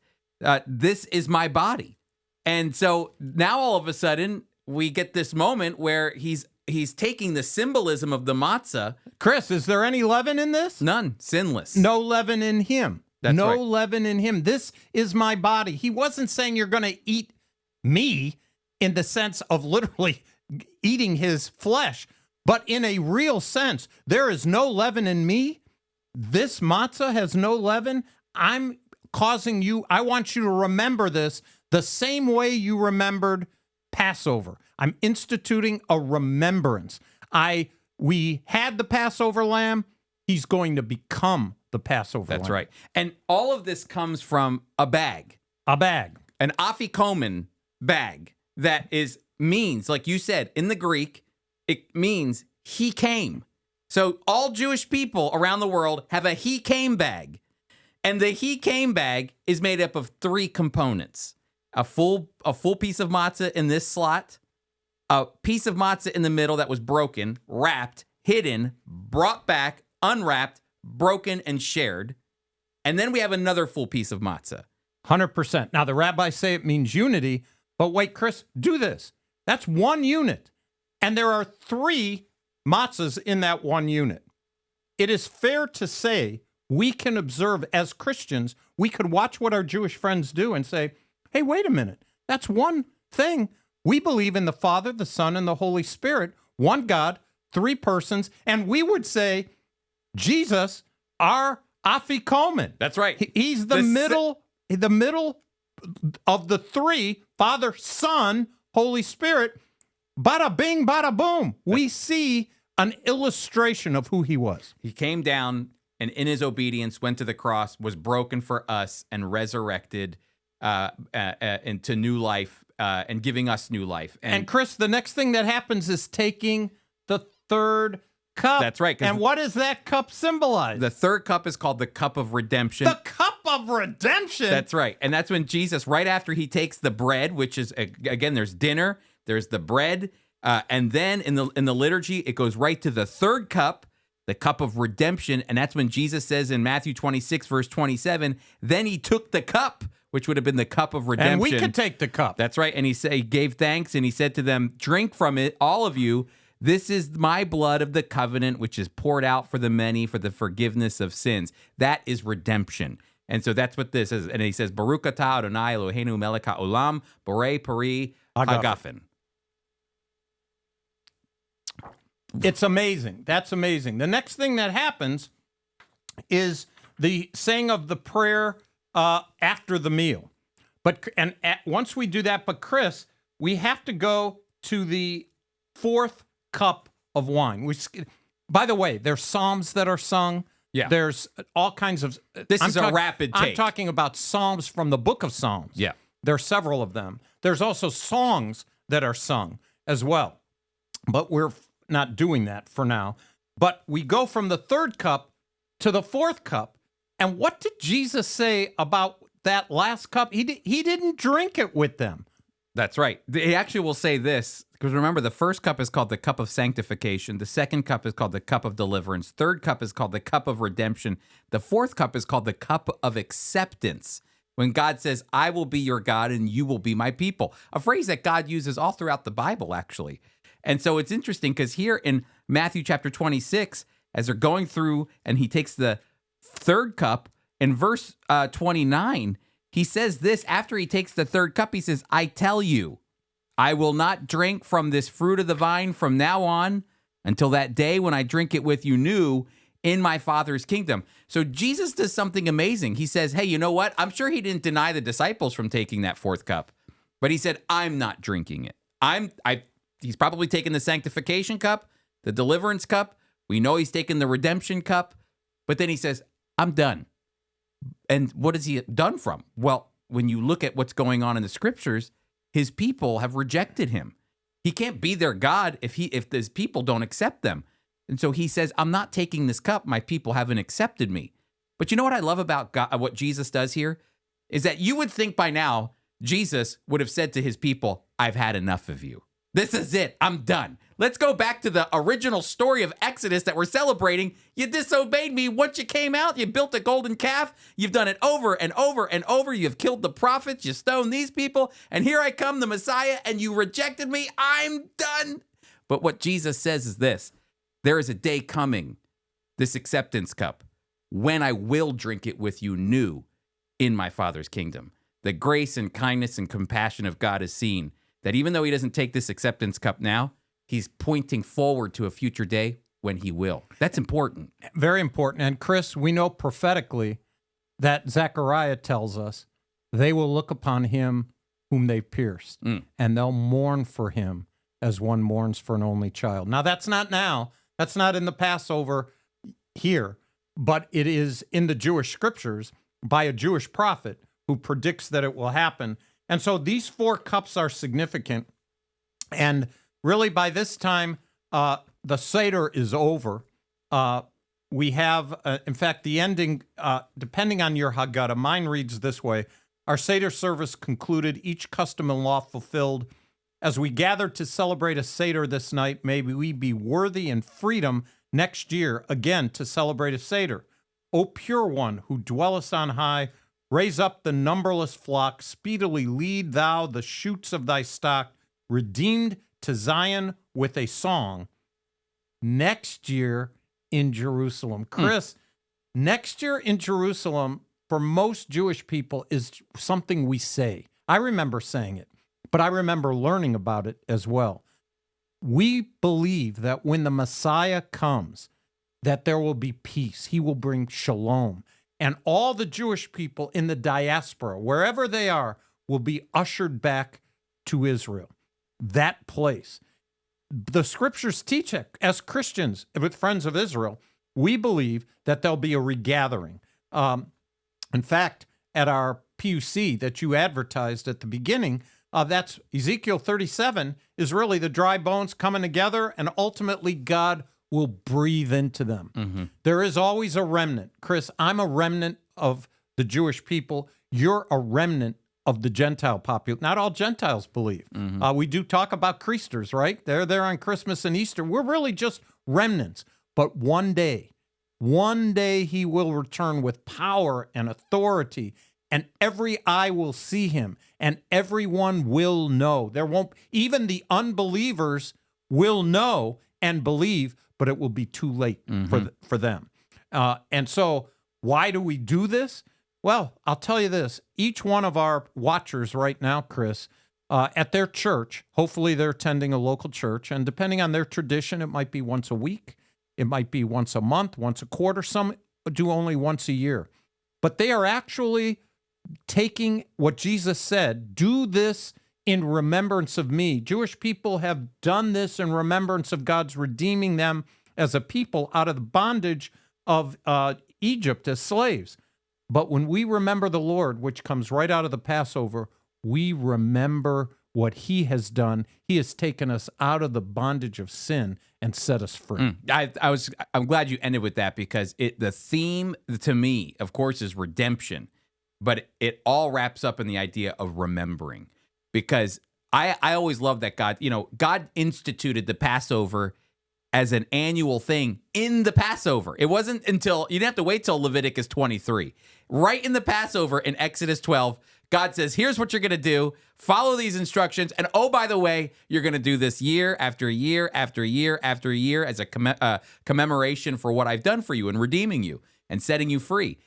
this is my body. And so now all of a sudden, we get this moment where he's taking the symbolism of the matzah. Chris, is there any leaven in this? None. Sinless. No leaven in him. That's no right. leaven in him. This is my body. He wasn't saying you're going to eat me in the sense of literally eating his flesh, but in a real sense, there is no leaven in me. This matzah has no leaven. I want you to remember this the same way you remembered Passover. I'm instituting a remembrance. We had the Passover lamb. He's going to become the Passover lamb. That's right. And all of this comes from a bag. A bag. An afikomen bag that means, like you said, in the Greek, it means he came. So all Jewish people around the world have a he came bag. And the he came bag is made up of 3 components. A full piece of matzah in this slot, a piece of matzah in the middle that was broken, wrapped, hidden, brought back, unwrapped, broken, and shared. And then we have another full piece of matzah. 100%. Now, the rabbis say it means unity, but wait, Chris, do this. That's one unit. And there are 3 matzahs in that one unit. It is fair to say we can observe as Christians, we could watch what our Jewish friends do and say, hey, wait a minute. That's one thing. We believe in the Father, the Son, and the Holy Spirit, one God, 3 persons, and we would say, Jesus, our afikomen. That's right. He's the middle of the 3, Father, Son, Holy Spirit. Bada bing, bada boom. We see an illustration of who he was. He came down and in his obedience went to the cross, was broken for us, and resurrected into new life and giving us new life. And Chris, the next thing that happens is taking the third cup. That's right. And what does that cup symbolize? The third cup is called the cup of redemption. The cup of redemption? That's right. And that's when Jesus, right after he takes the bread, which is, again, there's dinner, there's the bread, and then in the liturgy, it goes right to the third cup, the cup of redemption. And that's when Jesus says in Matthew 26, verse 27, then he took the cup, which would have been the cup of redemption. And we could take the cup. That's right. And he gave thanks, and he said to them, drink from it, all of you. This is my blood of the covenant, which is poured out for the many for the forgiveness of sins. That is redemption. And so that's what this is. And he says, Baruch atah Adonai Eloheinu melech haolam, borei pari hagafen. It's amazing. That's amazing. The next thing that happens is the saying of the prayer after the meal. Once we do that, but Chris, we have to go to the fourth cup of wine. By the way, there's psalms that are sung. Yeah. There's all kinds of... This is a rapid take. I'm talking about psalms from the book of Psalms. Yeah. There are several of them. There's also songs that are sung as well. But we're not doing that for now. But we go from the third cup to the fourth cup. And what did Jesus say about that last cup? He didn't drink it with them. That's right. He actually will say this, because remember, the first cup is called the cup of sanctification. The second cup is called the cup of deliverance. Third cup is called the cup of redemption. The fourth cup is called the cup of acceptance, when God says, I will be your God and you will be my people. A phrase that God uses all throughout the Bible, actually. And so it's interesting because here in Matthew chapter 26, as they're going through and he takes the third cup, in verse 29, he says this, after he takes the third cup, he says, I tell you, I will not drink from this fruit of the vine from now on until that day when I drink it with you new in my Father's kingdom. So Jesus does something amazing. He says, hey, you know what? I'm sure he didn't deny the disciples from taking that fourth cup, but he said, I'm not drinking it. He's probably taken the sanctification cup, the deliverance cup. We know he's taken the redemption cup, but then he says, I'm done. And what is he done from? Well, when you look at what's going on in the scriptures, his people have rejected him. He can't be their God if his people don't accept them. And so he says, I'm not taking this cup. My people haven't accepted me. But you know what I love about God, what Jesus does here is that you would think by now Jesus would have said to his people, I've had enough of you. This is it. I'm done. Let's go back to the original story of Exodus that we're celebrating. You disobeyed me. Once you came out, you built a golden calf. You've done it over and over and over. You've killed the prophets. You stoned these people. And here I come, the Messiah, and you rejected me. I'm done. But what Jesus says is this. There is a day coming, this acceptance cup, when I will drink it with you new in my Father's kingdom. The grace and kindness and compassion of God is seen. That even though he doesn't take this acceptance cup now, he's pointing forward to a future day when he will. That's important. Very important. And Chris, we know prophetically that Zechariah tells us they will look upon him whom they pierced, and they'll mourn for him as one mourns for an only child. Now, that's not now. That's not in the Passover here, but it is in the Jewish scriptures by a Jewish prophet who predicts that it will happen. And so these four cups are significant. And really by this time, the Seder is over. We have, in fact, the ending, depending on your Haggadah, mine reads this way. Our Seder service concluded, each custom and law fulfilled. As we gather to celebrate a Seder this night, may we be worthy in freedom next year, again, to celebrate a Seder. O pure one who dwellest on high, raise up the numberless flock, speedily lead thou the shoots of thy stock, redeemed to Zion with a song. Next year in Jerusalem. Chris, next year in Jerusalem, for most Jewish people, is something we say. I remember saying it, but I remember learning about it as well. We believe that when the Messiah comes, that there will be peace. He will bring shalom. And all the Jewish people in the diaspora, wherever they are, will be ushered back to Israel, that place. The scriptures teach it. As Christians, with Friends of Israel, we believe that there'll be a regathering. In fact, at our PUC that you advertised at the beginning, That's Ezekiel 37 is really the dry bones coming together, and ultimately God will breathe into them. Mm-hmm. There is always a remnant. Chris, I'm a remnant of the Jewish people. You're a remnant of the Gentile population. Not all Gentiles believe. Mm-hmm. We do talk about Christers, right? They're there on Christmas and Easter. We're really just remnants. But one day he will return with power and authority, and every eye will see him, and everyone will know. Even the unbelievers will know and believe, but it will be too late for them. And so why do we do this? Well, I'll tell you this. Each one of our watchers right now, Chris, at their church, hopefully they're attending a local church, and depending on their tradition, it might be once a week, it might be once a month, once a quarter. Some do only once a year. But they are actually taking what Jesus said, do this in remembrance of me. Jewish people have done this in remembrance of God's redeeming them as a people out of the bondage of Egypt as slaves. But when we remember the Lord, which comes right out of the Passover, we remember what he has done. He has taken us out of the bondage of sin and set us free. I'm glad you ended with that, because the theme to me, of course, is redemption, but it all wraps up in the idea of remembering. Because I always love that God instituted the Passover as an annual thing in the Passover. It wasn't until, you didn't have to wait till Leviticus 23. Right in the Passover in Exodus 12, God says, here's what you're going to do. Follow these instructions. And oh, by the way, you're going to do this year after year after year after year as a commemoration for what I've done for you and redeeming you and setting you free.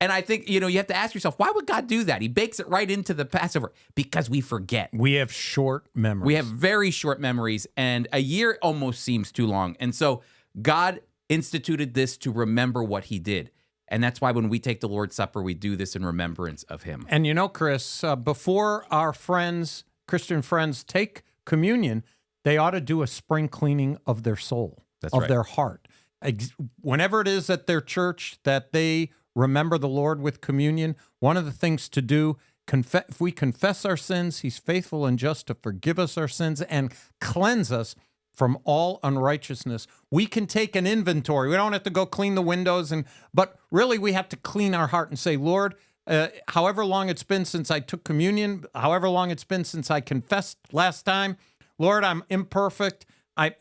And I think, you have to ask yourself, why would God do that? He bakes it right into the Passover because we forget. We have short memories. We have very short memories, and a year almost seems too long. And so God instituted this to remember what he did. And that's why when we take the Lord's Supper, we do this in remembrance of him. And Chris, before our friends, Christian friends, take communion, they ought to do a spring cleaning of their soul, their heart. Whenever it is at their church that they remember the Lord with communion, one of the things to do, if we confess our sins, he's faithful and just to forgive us our sins and cleanse us from all unrighteousness. We can take an inventory. We don't have to go clean the windows, but really we have to clean our heart and say, Lord, however long it's been since I took communion, however long it's been since I confessed last time, Lord, I'm imperfect. I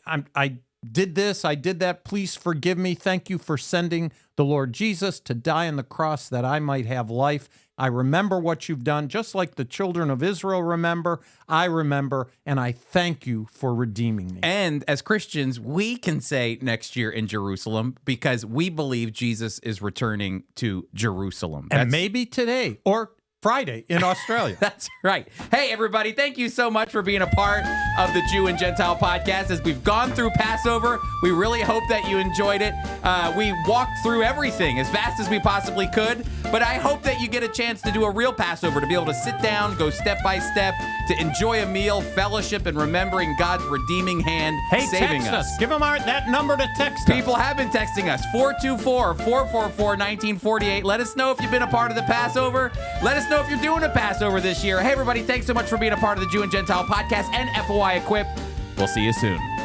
did this, I did that. Please forgive me. Thank you for sending the Lord Jesus to die on the cross that I might have life. I remember what you've done, just like the children of Israel remember. I remember, and I thank you for redeeming me. And as Christians, we can say next year in Jerusalem because we believe Jesus is returning to Jerusalem. And maybe today or Friday in Australia. That's right. Hey, everybody, thank you so much for being a part of the Jew and Gentile podcast. As we've gone through Passover, we really hope that you enjoyed it. We walked through everything as fast as we possibly could, but I hope that you get a chance to do a real Passover, to be able to sit down, go step by step, to enjoy a meal, fellowship, and remembering God's redeeming hand saving text us. Give them that number to text People us. have been texting us, 424-444-1948. Let us know if you've been a part of the Passover. Let us know if you're doing a Passover this year. Hey, everybody, thanks so much for being a part of the Jew and Gentile podcast and FOI Equip. We'll see you soon.